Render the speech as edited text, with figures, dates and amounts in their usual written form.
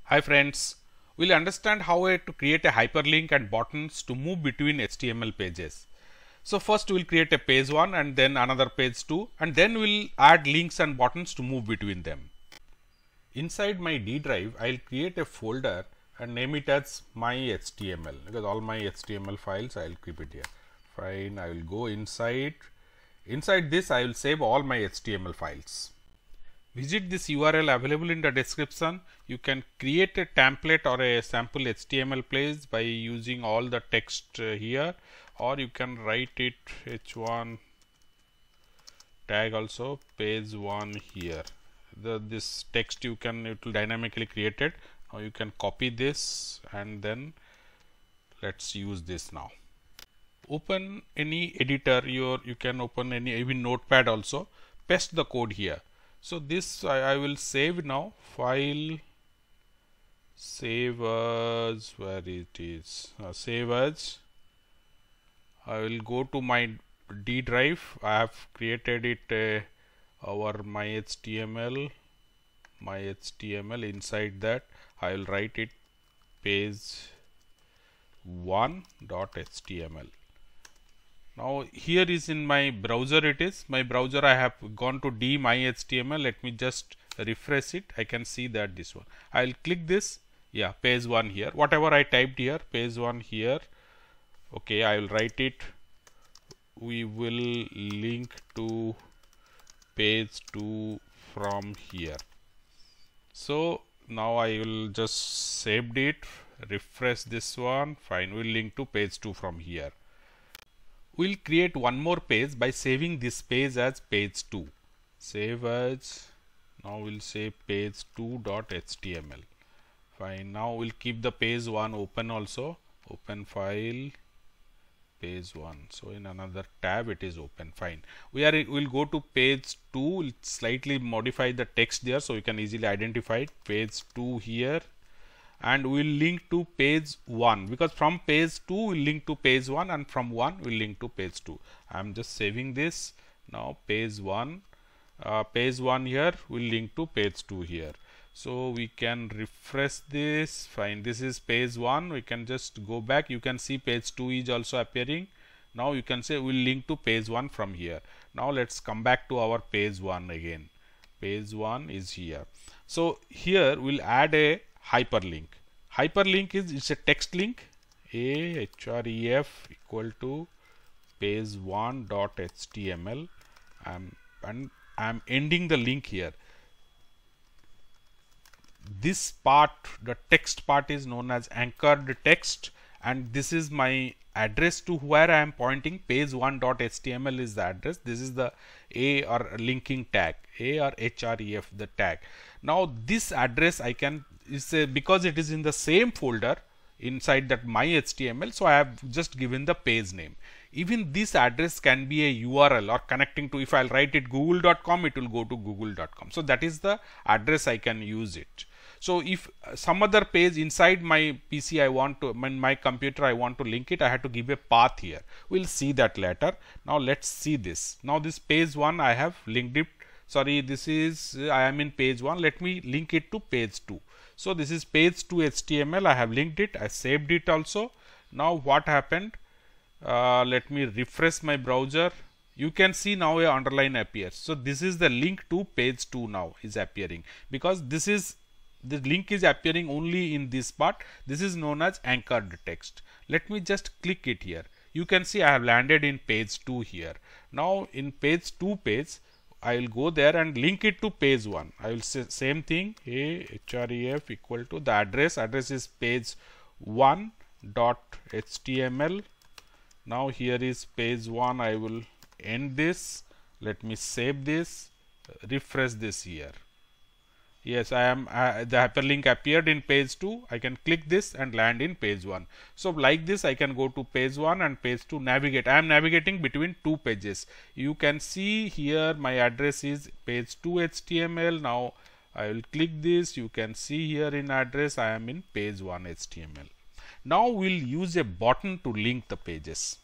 Hi friends, we'll understand how to create a hyperlink and buttons to move between HTML pages. So first we'll create a page 1 and then another page 2 and then we'll add links and buttons to move between them. Inside my D drive, I'll create a folder and name it as my HTML because all my HTML files I'll keep it here. Fine, I will go inside. Inside this I will save all my HTML files. Visit this URL available in the description. You can create a template or a sample HTML page by using all the text here, or you can write it h1 tag also page 1 here. This text it will dynamically create it. Now you can copy this and then let's use this now. Open any editor, you can open any even notepad also, paste the code here. So this I will save now. File, save as, where it is, save as. I will go to my D drive. I have created it our my HTML. Inside that I will write it page 1.html. Now here is in my browser, it is my browser. I have gone to my.html. Let me just refresh it. I can see that this one. I will click this. Yeah, page 1 here. Whatever I typed here, page 1 here. Okay, I will write it. We will link to page 2 from here. So now I will just saved it. Refresh this one. Fine. We'll link to page 2 from here. We'll create one more page by saving this page as page 2. Save as. Now we'll say page 2.html. Fine. Now we'll keep the page 1 open also. Open file, page 1. So in another tab it is open. Fine. We'll go to page 2. We'll slightly modify the text there so you can easily identify it. Page 2 here. And we will link to page 1 because from page 2 we will link to page 1 and from 1 we will link to page 2. I am just saving this. Now page 1 here will link to page 2 here. So we can refresh this. Fine, this is page 1. We can just go back. You can see page 2 is also appearing. Now you can say we will link to page 1 from here. Now let's come back to our page 1 again. Page 1 is here. So here we'll add a hyperlink. Hyperlink is it's a text link. href equal to page 1.html and I'm ending the link here. This part, the text part, is known as anchored text, and this is my address to where I am pointing. Page 1.html is the address. This is the a or linking tag, a or href the tag. Now this address I can because it is in the same folder inside that my HTML, so I have just given the page name. Even this address can be a URL or connecting to, if I'll write it google.com, it will go to google.com. So that is the address I can use it. So if some other page inside my PC I want to, in my computer I want to link it, I have to give a path here. We'll see that later. Now let's see this. Now this page 1 I have linked it. Sorry, this is I am in page 1. Let me link it to page 2. So this is page 2 HTML. I have linked it. I saved it also. Now what happened? Let me refresh my browser. You can see now a underline appears. So this is the link to page 2 now is appearing because this is the link is appearing only in this part. This is known as anchored text. Let me just click it here. You can see I have landed in page 2 here. Now in page 2 page, I will go there and link it to page 1. I will say same thing, href equal to the address is page 1.html. Now here is page 1. I will end this. Let me save this, refresh this here. Yes, I am the hyperlink appeared in page 2. I can click this and land in page 1. So like this I can go to page 1 and page 2, navigate. I am navigating between two pages. You can see here my address is page 2 HTML. Now I will click this. You can see here in address I am in page 1 HTML. Now we'll use a button to link the pages.